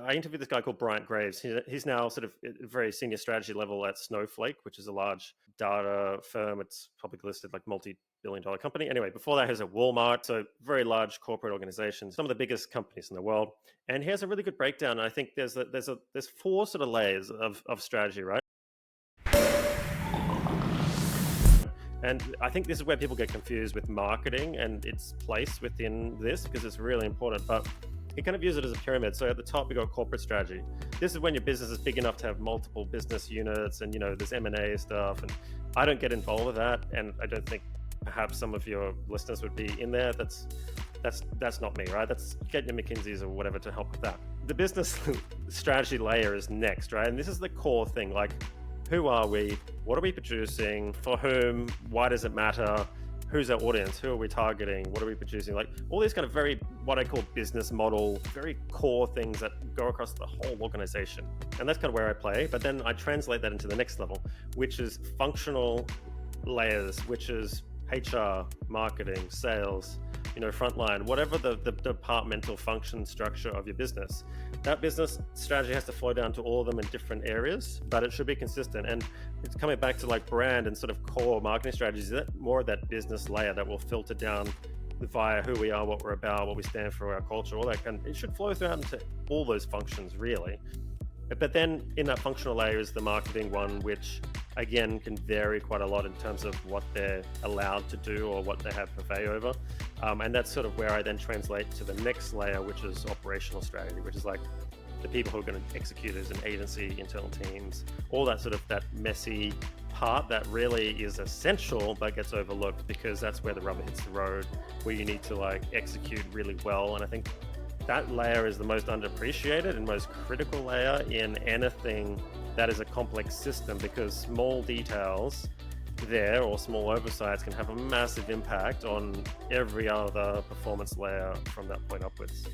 I interviewed this guy called Bryant Graves. He's now sort of at a very senior strategy level at Snowflake, which is a large data firm. It's publicly listed, like multi-billion-dollar company. Anyway, before that, he was at Walmart, so very large corporate organizations, some of the biggest companies in the world. And he has a really good breakdown. And I think there's four sort of layers of strategy, right? And I think this is where people get confused with marketing and its place within this, because it's really important. But he kind of views it as a pyramid. So at the top, we got corporate strategy. This is when your business is big enough to have multiple business units, and there's M&A stuff. And I don't get involved with that, and I don't think perhaps some of your listeners would be in there. That's not me, right? That's get your McKinseys or whatever to help with that. The business strategy layer is next, right? And this is the core thing, like, who are we? What are we producing? For whom? Why does it matter? Who's our audience? Who are we targeting? What are we producing? Like all these kind of very, what I call business model, very core things that go across the whole organization. And that's kind of where I play. But then I translate that into the next level, which is functional layers, which is HR, marketing, sales, frontline, whatever the departmental function structure of your business. That business strategy has to flow down to all of them in different areas, but it should be consistent. And it's coming back to like brand and sort of core marketing strategies, that more of that business layer that will filter down via who we are, what we're about, what we stand for, our culture, all that it should flow throughout into all those functions really. But then in that functional layer is the marketing one, which again can vary quite a lot in terms of what they're allowed to do or what they have purvey over. And that's sort of where I then translate to the next layer, which is operational strategy, which is like the people who are going to execute as an agency, internal teams, all that sort of that messy part that really is essential but gets overlooked because that's where the rubber hits the road, where you need to like execute really well. And I think that layer is the most underappreciated and most critical layer in anything that is a complex system, because small details there or small oversights can have a massive impact on every other performance layer from that point upwards.